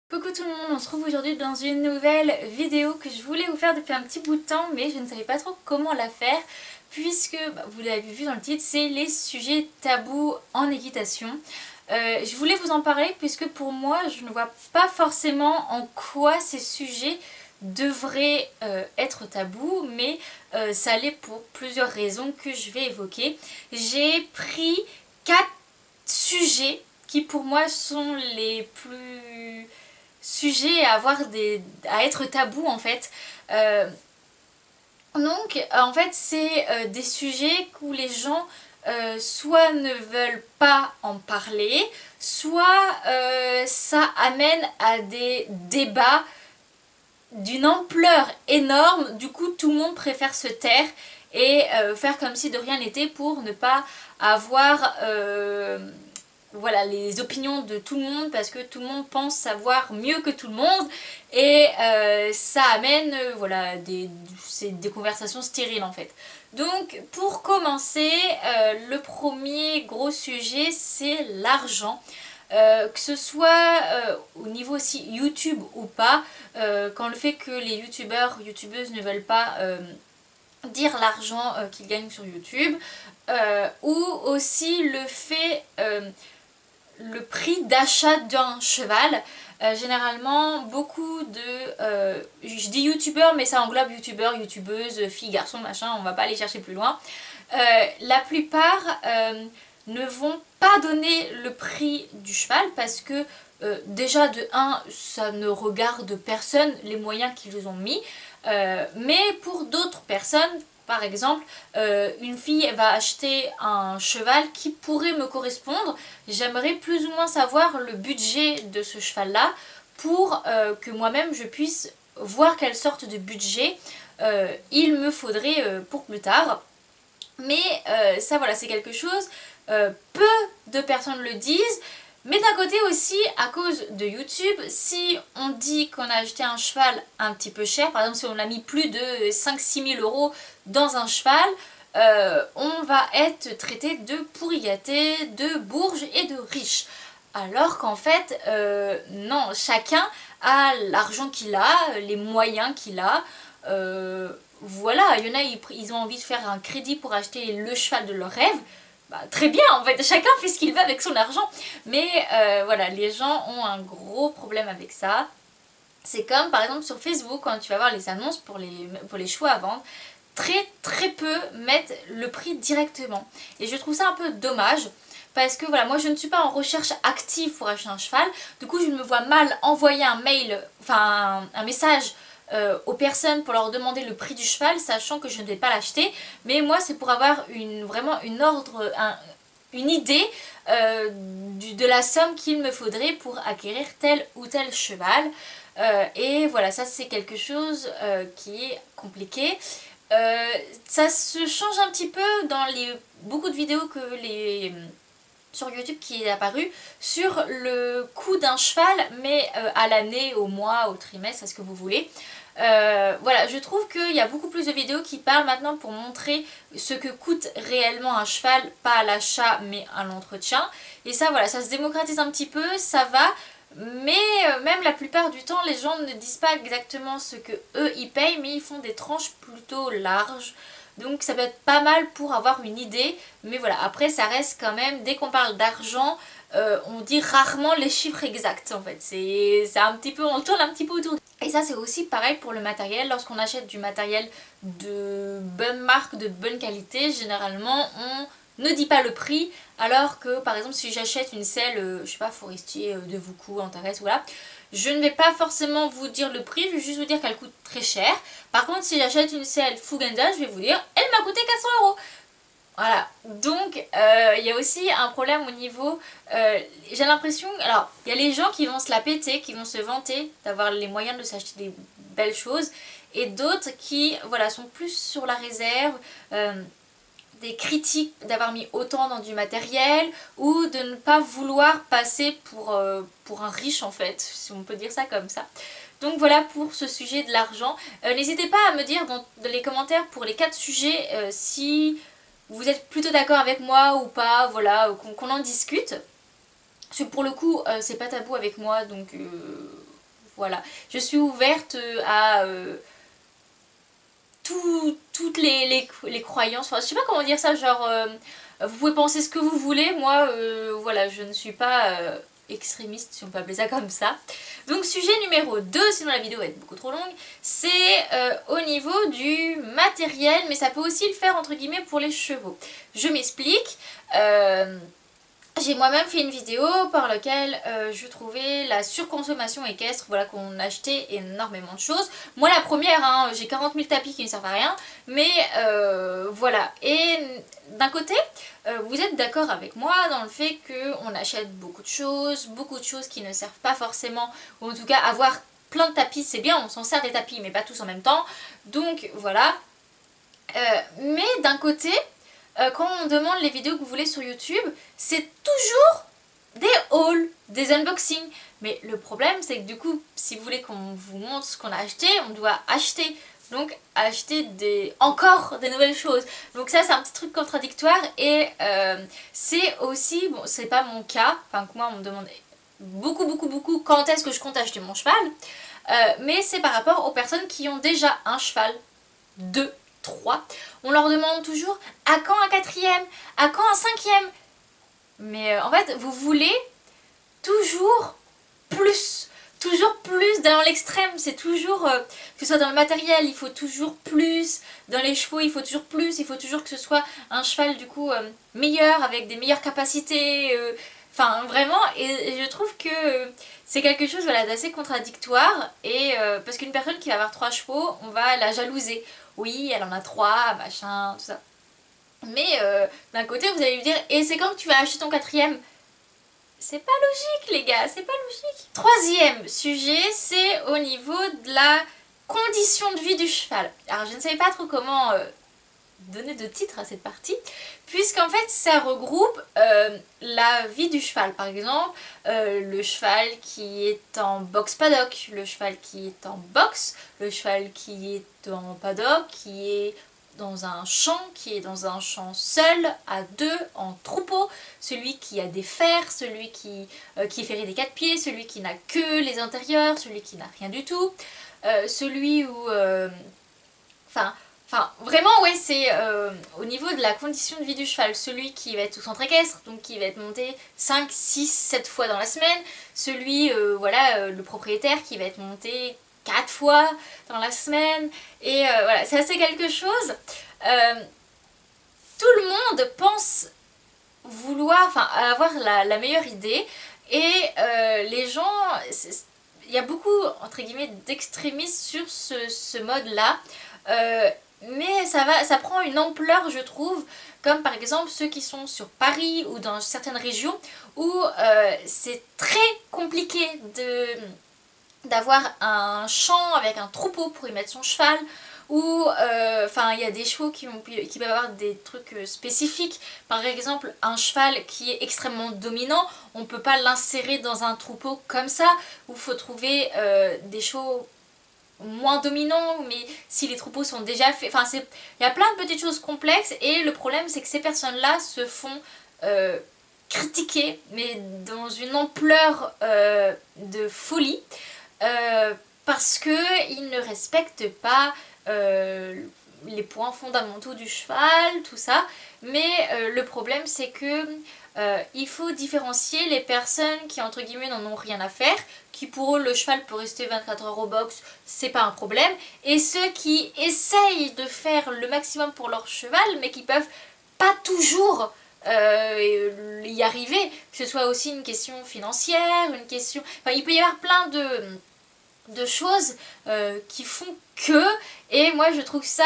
Coucou tout le monde, on se retrouve aujourd'hui dans une nouvelle vidéo que je voulais vous faire depuis un petit bout de temps mais je ne savais pas trop comment la faire puisque, vous l'avez vu dans le titre, c'est les sujets tabous en équitation. Je voulais vous en parler puisque pour moi je ne vois pas forcément en quoi ces sujets devraient être tabous, mais ça l'est pour plusieurs raisons que je vais évoquer. J'ai pris 4 sujets qui pour moi sont les plus sujets à être tabous en fait. En fait c'est des sujets où les gens soit ne veulent pas en parler, soit ça amène à des débats d'une ampleur énorme. Du coup tout le monde préfère se taire et faire comme si de rien n'était pour ne pas avoir voilà, les opinions de tout le monde, parce que tout le monde pense savoir mieux que tout le monde et ça amène voilà, des conversations stériles en fait. Donc pour commencer, le premier gros sujet c'est l'argent. Que ce soit au niveau aussi YouTube ou pas, quand le fait que les youtubeuses ne veulent pas dire l'argent qu'ils gagnent sur YouTube, ou aussi le fait, le prix d'achat d'un cheval. Généralement, beaucoup de... je dis youtubeurs, mais ça englobe youtubeurs, youtubeuses, filles, garçons, machin, on va pas aller chercher plus loin. La plupart ne vont pas donner le prix du cheval parce que déjà de 1, ça ne regarde personne les moyens qu'ils ont mis. Mais pour d'autres personnes, par exemple, une fille va acheter un cheval qui pourrait me correspondre. J'aimerais plus ou moins savoir le budget de ce cheval-là pour que moi-même je puisse voir quelle sorte de budget il me faudrait pour plus tard. Mais ça voilà, c'est quelque chose, peu de personnes le disent. Mais d'un côté aussi, à cause de YouTube, si on dit qu'on a acheté un cheval un petit peu cher, par exemple si on a mis plus de 5-6 000 € dans un cheval, on va être traité de pourri gâté, de bourge et de riche. Alors qu'en fait, non, chacun a l'argent qu'il a, les moyens qu'il a. Voilà, il y en a, ils ont envie de faire un crédit pour acheter le cheval de leur rêve. Bah, très bien, en fait, chacun fait ce qu'il veut avec son argent. Mais voilà, les gens ont un gros problème avec ça. C'est comme par exemple sur Facebook, quand tu vas voir les annonces pour les chevaux à vendre, très peu mettent le prix directement. Et je trouve ça un peu dommage. Parce que voilà, moi je ne suis pas en recherche active pour acheter un cheval. Du coup, je me vois mal envoyer un mail, enfin un message aux personnes pour leur demander le prix du cheval, sachant que je ne vais pas l'acheter. Mais moi, c'est pour avoir vraiment une idée de la somme qu'il me faudrait pour acquérir tel ou tel cheval. Et voilà, ça c'est quelque chose qui est compliqué. Ça se change un petit peu dans beaucoup de vidéos sur YouTube qui est apparu sur le coût d'un cheval, mais à l'année, au mois, au trimestre, à ce que vous voulez. Voilà, je trouve qu'il y a beaucoup plus de vidéos qui parlent maintenant pour montrer ce que coûte réellement un cheval, pas à l'achat mais à l'entretien. Et ça voilà, ça se démocratise un petit peu, ça va. Mais même la plupart du temps, les gens ne disent pas exactement ce que eux ils payent, mais ils font des tranches plutôt larges. Donc ça peut être pas mal pour avoir une idée. Mais voilà, après ça reste quand même, dès qu'on parle d'argent, on dit rarement les chiffres exacts en fait. C'est un petit peu, on tourne un petit peu autour. Et ça c'est aussi pareil pour le matériel. Lorsqu'on achète du matériel de bonne marque, de bonne qualité, généralement on ne dit pas le prix, alors que par exemple si j'achète une selle, je sais pas, Forestier, de Vuku, Antares, voilà, je ne vais pas forcément vous dire le prix, je vais juste vous dire qu'elle coûte très cher. Par contre si j'achète une selle Fugenda, je vais vous dire elle m'a coûté 400 €. Voilà, donc il y a aussi un problème au niveau, j'ai l'impression, alors il y a les gens qui vont se la péter, qui vont se vanter d'avoir les moyens de s'acheter des belles choses, et d'autres qui voilà, sont plus sur la réserve, des critiques d'avoir mis autant dans du matériel ou de ne pas vouloir passer pour un riche en fait, si on peut dire ça comme ça. Donc voilà pour ce sujet de l'argent. N'hésitez pas à me dire dans les commentaires pour les 4 sujets si vous êtes plutôt d'accord avec moi ou pas, voilà, qu'on en discute. Parce que pour le coup, c'est pas tabou avec moi, donc Voilà, je suis ouverte à toutes les croyances, enfin je sais pas comment dire ça, genre vous pouvez penser ce que vous voulez, moi voilà, je ne suis pas extrémiste si on peut appeler ça comme ça. Donc sujet numéro 2, sinon la vidéo va être beaucoup trop longue, c'est au niveau du matériel, mais ça peut aussi le faire entre guillemets pour les chevaux. Je m'explique. J'ai moi-même fait une vidéo par laquelle je trouvais la surconsommation équestre, voilà, qu'on achetait énormément de choses. Moi la première, hein, j'ai 40 000 tapis qui ne servent à rien, mais voilà. Et d'un côté, vous êtes d'accord avec moi dans le fait qu'on achète beaucoup de choses qui ne servent pas forcément, ou en tout cas avoir plein de tapis c'est bien, on s'en sert des tapis mais pas tous en même temps. Donc voilà. Mais d'un côté, quand on demande les vidéos que vous voulez sur YouTube, c'est toujours des hauls, des unboxings. Mais le problème, c'est que du coup, si vous voulez qu'on vous montre ce qu'on a acheté, on doit acheter. Donc acheter encore des nouvelles choses. Donc ça, c'est un petit truc contradictoire. Et c'est aussi, bon, c'est pas mon cas, enfin que moi on me demande beaucoup quand est-ce que je compte acheter mon cheval. Mais c'est par rapport aux personnes qui ont déjà un cheval, 2, 3. On leur demande toujours à quand un 4e, à quand un 5e. Mais en fait, vous voulez toujours plus dans l'extrême. C'est toujours, que ce soit dans le matériel, il faut toujours plus. Dans les chevaux, il faut toujours plus. Il faut toujours que ce soit un cheval du coup meilleur, avec des meilleures capacités. Enfin, vraiment, et je trouve que c'est quelque chose, voilà, d'assez contradictoire. Et parce qu'une personne qui va avoir 3 chevaux, on va la jalouser. Oui, elle en a 3, machin, tout ça. Mais d'un côté, vous allez lui dire, et c'est quand que tu vas acheter ton 4e? C'est pas logique, les gars, c'est pas logique. Troisième sujet, c'est au niveau de la condition de vie du cheval. Alors, je ne savais pas trop comment donner de titre à cette partie, puisqu'en fait, ça regroupe la vie du cheval. Par exemple, le cheval qui est en box paddock, le cheval qui est en box, le cheval qui est en paddock, qui est dans un champ, qui est dans un champ seul, à 2, en troupeau, celui qui a des fers, celui qui est ferré des 4 pieds, celui qui n'a que les intérieurs, celui qui n'a rien du tout, celui où... Enfin, vraiment, ouais, c'est au niveau de la condition de vie du cheval, celui qui va être au centre équestre, donc qui va être monté 5, 6, 7 fois dans la semaine, celui, voilà, le propriétaire qui va être monté 4 fois dans la semaine, et voilà, ça c'est quelque chose. Tout le monde pense vouloir, enfin, avoir la meilleure idée, et les gens, il y a beaucoup, entre guillemets, d'extrémistes sur ce mode-là. Mais ça prend une ampleur, je trouve, comme par exemple ceux qui sont sur Paris ou dans certaines régions où c'est très compliqué d'avoir un champ avec un troupeau pour y mettre son cheval, ou enfin il y a des chevaux qui peuvent avoir des trucs spécifiques. Par exemple, un cheval qui est extrêmement dominant, on ne peut pas l'insérer dans un troupeau comme ça, où il faut trouver des chevaux moins dominants, mais si les troupeaux sont déjà faits, enfin il y a plein de petites choses complexes, et le problème c'est que ces personnes-là se font critiquer, mais dans une ampleur de folie, parce qu'ils ne respectent pas les points fondamentaux du cheval, tout ça. Mais le problème c'est que il faut différencier les personnes qui entre guillemets n'en ont rien à faire, qui pour eux le cheval peut rester 24 heures au box, c'est pas un problème, et ceux qui essayent de faire le maximum pour leur cheval mais qui peuvent pas toujours y arriver, que ce soit aussi une question financière, une question... Enfin, il peut y avoir plein de choses qui font que, et moi je trouve ça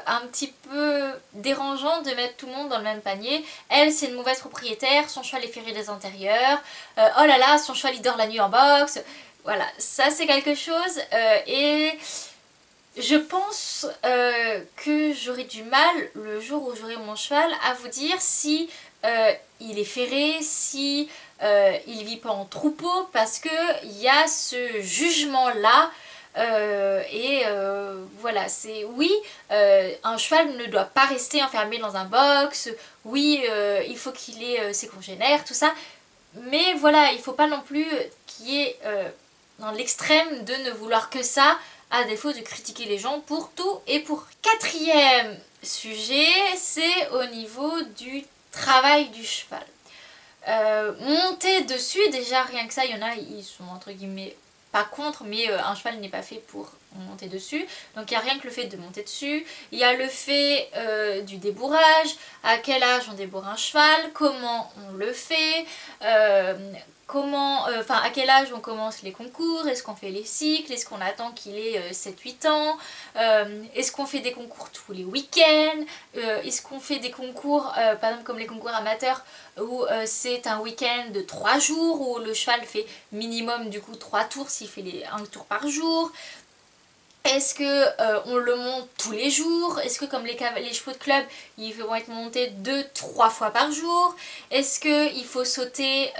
un petit peu dérangeant de mettre tout le monde dans le même panier. Elle, c'est une mauvaise propriétaire, son cheval est ferré des intérieurs, oh là là, son cheval il dort la nuit en box, voilà, ça c'est quelque chose, et je pense que j'aurai du mal le jour où j'aurai mon cheval à vous dire si il est ferré, si il vit pas en troupeau, parce que il y a ce jugement là. Voilà, c'est oui, un cheval ne doit pas rester enfermé dans un box, oui, il faut qu'il ait ses congénères, tout ça, mais voilà, il faut pas non plus qu'il y ait dans l'extrême de ne vouloir que ça, à défaut de critiquer les gens pour tout et pour rien. Quatrième sujet, c'est au niveau du travail du cheval. Monter dessus, déjà rien que ça, il y en a, ils sont entre guillemets pas contre, mais un cheval n'est pas fait pour monter dessus. Donc il n'y a rien que le fait de monter dessus. Il y a le fait du débourrage, à quel âge on débourre un cheval, comment on le fait, à quel âge on commence les concours, est-ce qu'on fait les cycles, est-ce qu'on attend qu'il ait 7-8 ans, est-ce qu'on fait des concours tous les week-ends, est-ce qu'on fait des concours, par exemple comme les concours amateurs, où c'est un week-end de 3 jours, où le cheval fait minimum du coup 3 tours s'il fait un tour par jour. Est-ce que on le monte tous les jours? Est-ce que comme les chevaux de club, ils vont être montés 2-3 fois par jour? Est-ce qu'il faut sauter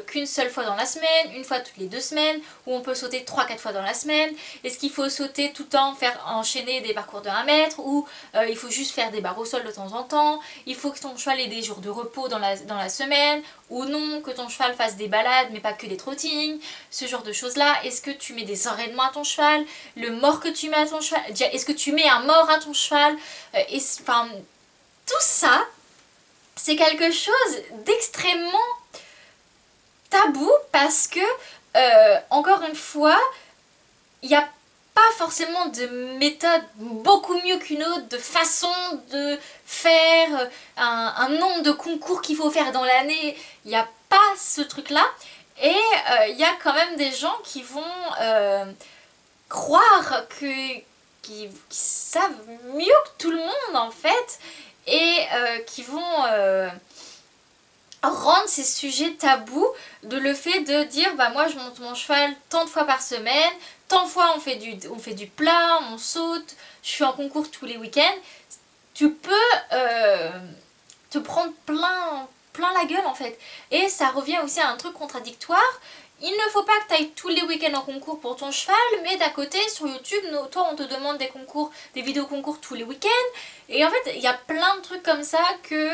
qu'une seule fois dans la semaine, une fois toutes les 2 semaines? Ou on peut sauter 3-4 fois dans la semaine? Est-ce qu'il faut sauter tout le temps, faire enchaîner des parcours de 1 mètre? Ou il faut juste faire des barres au sol de temps en temps? Il faut que ton cheval ait des jours de repos dans la semaine? Ou non, que ton cheval fasse des balades mais pas que des trottings? Ce genre de choses là. Est-ce que tu mets des enraînements à ton cheval? Le mort que tu mets à ton cheval, est-ce que tu mets un mort à ton cheval, enfin, tout ça, c'est quelque chose d'extrêmement tabou parce que, encore une fois, il n'y a pas forcément de méthode beaucoup mieux qu'une autre, de façon de faire, un nombre de concours qu'il faut faire dans l'année, il n'y a pas ce truc-là. Et il y a quand même des gens qui vont croire qu'ils savent mieux que tout le monde en fait et qui vont rendre ces sujets tabous de le fait de dire bah moi je monte mon cheval tant de fois par semaine, tant de fois on fait du plat, on saute, je suis en concours tous les week-ends. Tu peux te prendre plein la gueule en fait. Et ça revient aussi à un truc contradictoire. Il ne faut pas que tu ailles tous les week-ends en concours pour ton cheval, mais d'à côté, sur YouTube, toi, on te demande des concours, des vidéos concours tous les week-ends. Et en fait, il y a plein de trucs comme ça que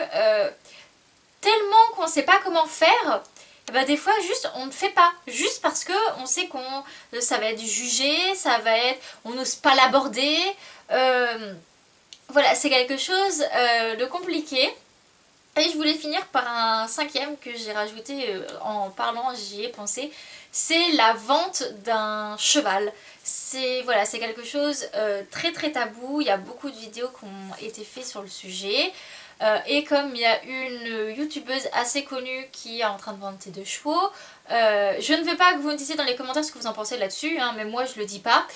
tellement qu'on ne sait pas comment faire, bah des fois, juste, on ne fait pas. Juste parce que on sait ça va être jugé, ça va être, on n'ose pas l'aborder. Voilà, c'est quelque chose de compliqué. Et je voulais finir par un cinquième que j'ai rajouté en parlant, j'y ai pensé. C'est la vente d'un cheval. C'est voilà, c'est quelque chose très très tabou. Il y a beaucoup de vidéos qui ont été faites sur le sujet. Et comme il y a une youtubeuse assez connue qui est en train de vendre ses 2 chevaux, je ne veux pas que vous me disiez dans les commentaires ce que vous en pensez là-dessus, hein, mais moi je le dis pas.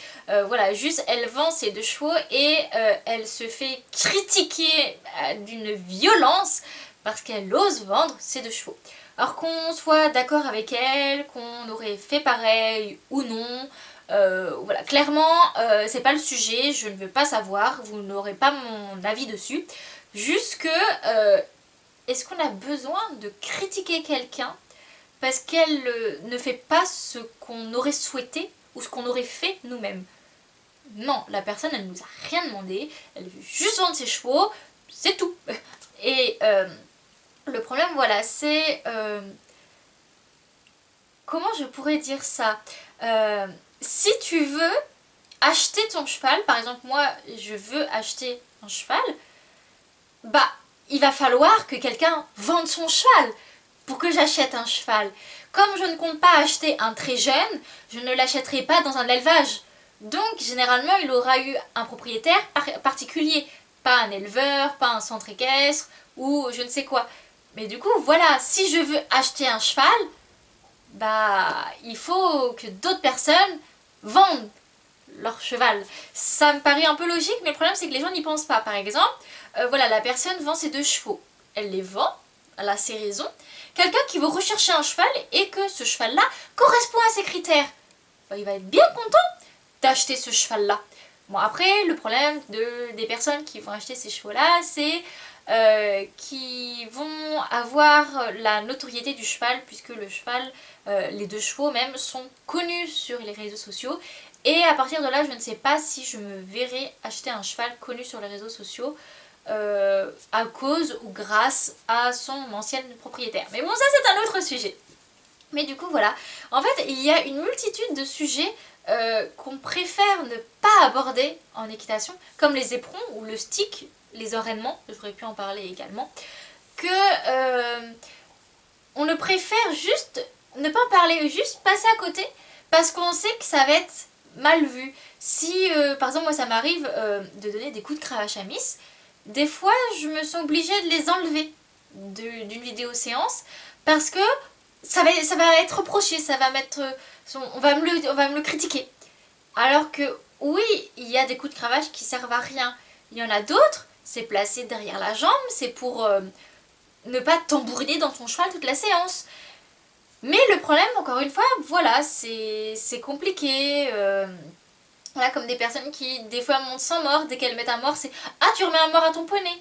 Voilà, juste elle vend ses 2 chevaux et elle se fait critiquer d'une violence parce qu'elle ose vendre ses 2 chevaux. Alors qu'on soit d'accord avec elle, qu'on aurait fait pareil ou non, voilà, clairement c'est pas le sujet, je ne veux pas savoir, vous n'aurez pas mon avis dessus. Juste que, est-ce qu'on a besoin de critiquer quelqu'un parce qu'elle ne fait pas ce qu'on aurait souhaité ou ce qu'on aurait fait nous-mêmes? Non, la personne elle nous a rien demandé, elle veut juste vendre ses chevaux, c'est tout. Et le problème voilà c'est... comment je pourrais dire ça, si tu veux acheter ton cheval, par exemple moi je veux acheter un cheval, bah il va falloir que quelqu'un vende son cheval pour que j'achète un cheval. Comme je ne compte pas acheter un très jeune, je ne l'achèterai pas dans un élevage. Donc généralement il aura eu un propriétaire particulier, pas un éleveur, pas un centre équestre ou je ne sais quoi. Mais du coup voilà, si je veux acheter un cheval, bah il faut que d'autres personnes vendent leur cheval. Ça me paraît un peu logique, mais le problème c'est que les gens n'y pensent pas. Par exemple, voilà, la personne vend ses 2 chevaux. Elle les vend, elle a ses raisons. Quelqu'un qui veut rechercher un cheval et que ce cheval-là correspond à ses critères, bah, il va être bien content d'acheter ce cheval-là. Bon après, le problème des personnes qui vont acheter ces chevaux-là, c'est qui vont avoir la notoriété du cheval, puisque le cheval, les 2 chevaux même, sont connus sur les réseaux sociaux. Et à partir de là, je ne sais pas si je me verrai acheter un cheval connu sur les réseaux sociaux à cause ou grâce à son ancienne propriétaire. Mais bon, ça c'est un autre sujet. Mais du coup voilà, en fait il y a une multitude de sujets qu'on préfère ne pas aborder en équitation, comme les éperons ou le stick, les enraînements, j'aurais pu en parler également, que on ne préfère juste ne pas en parler, juste passer à côté, parce qu'on sait que ça va être mal vu. Si par exemple moi ça m'arrive de donner des coups de cravache à Miss, des fois je me sens obligée de les enlever d'une vidéo séance, parce que ça va être reproché, ça va mettre, on va me le critiquer. Alors que oui, il y a des coups de cravache qui servent à rien. Il y en a d'autres, c'est placé derrière la jambe, c'est pour ne pas tambouriner dans ton cheval toute la séance. Mais le problème, encore une fois, voilà, c'est compliqué. Voilà, comme des personnes qui, des fois, montent sans mort, dès qu'elles mettent un mort, c'est «Ah, tu remets un mort à ton poney!»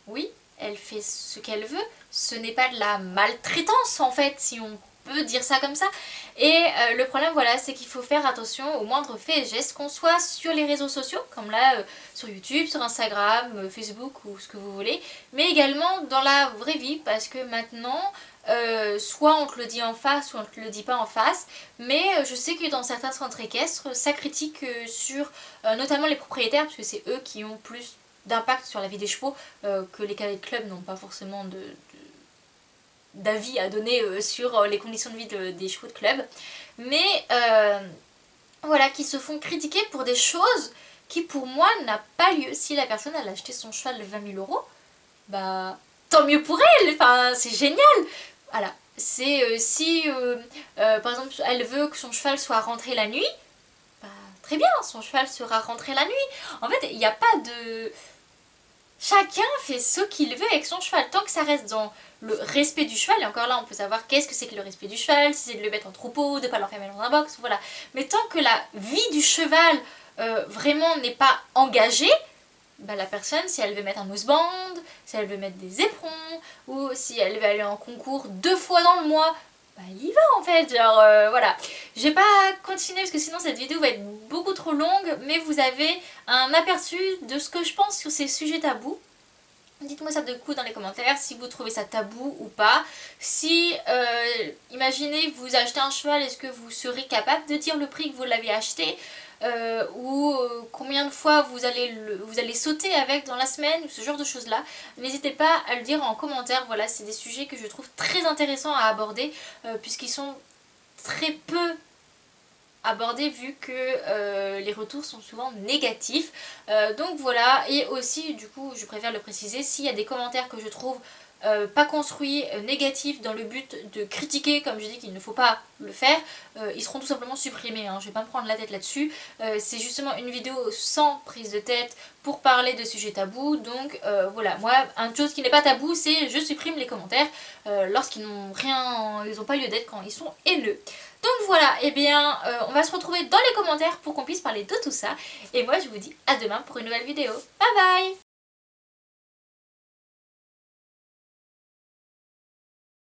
Oui, elle fait ce qu'elle veut, ce n'est pas de la maltraitance en fait, si on peut dire ça comme ça. Et le problème voilà, c'est qu'il faut faire attention aux moindres faits et gestes, qu'on soit sur les réseaux sociaux, comme là sur YouTube, sur Instagram, Facebook ou ce que vous voulez, mais également dans la vraie vie, parce que maintenant, soit on te le dit en face, soit on te le dit pas en face, mais je sais que dans certains centres équestres, ça critique sur notamment les propriétaires, parce que c'est eux qui ont plus d'impact sur la vie des chevaux, que les cadets de club n'ont pas forcément d'avis à donner sur les conditions de vie des chevaux de club, mais voilà, qui se font critiquer pour des choses qui pour moi n'a pas lieu. Si la personne elle a acheté son cheval de 20 000 euros, bah tant mieux pour elle, enfin c'est génial. Voilà, c'est si par exemple elle veut que son cheval soit rentré la nuit, bah très bien, son cheval sera rentré la nuit. En fait il n'y a pas de... Chacun fait ce qu'il veut avec son cheval, tant que ça reste dans le respect du cheval, et encore là on peut savoir qu'est-ce que c'est que le respect du cheval, si c'est de le mettre en troupeau, de ne pas l'enfermer dans un box, voilà. Mais tant que la vie du cheval vraiment n'est pas engagée, bah la personne, si elle veut mettre un noseband, si elle veut mettre des éperons, ou si elle veut aller en concours 2 fois dans le mois, bah il y va en fait, genre voilà. Je vais pas continuer parce que sinon cette vidéo va être beaucoup trop longue, mais vous avez un aperçu de ce que je pense sur ces sujets tabous. Dites-moi ça de coup dans les commentaires si vous trouvez ça tabou ou pas. Si, imaginez, vous achetez un cheval, est-ce que vous serez capable de dire le prix que vous l'avez acheté, ou combien de fois vous allez sauter avec dans la semaine, ou ce genre de choses là. N'hésitez pas à le dire en commentaire. Voilà, c'est des sujets que je trouve très intéressants à aborder, puisqu'ils sont très peu abordés vu que les retours sont souvent négatifs. Donc voilà, et aussi du coup je préfère le préciser, s'il y a des commentaires que je trouve pas construits, négatifs, dans le but de critiquer, comme je dis qu'il ne faut pas le faire, ils seront tout simplement supprimés, hein. Je vais pas me prendre la tête là-dessus. C'est justement une vidéo sans prise de tête pour parler de sujets tabous, donc voilà, moi, une chose qui n'est pas tabou, c'est je supprime les commentaires lorsqu'ils n'ont rien, ils n'ont pas lieu d'être, quand ils sont haineux. Donc voilà, et bien on va se retrouver dans les commentaires pour qu'on puisse parler de tout ça, et moi je vous dis à demain pour une nouvelle vidéo. Bye bye!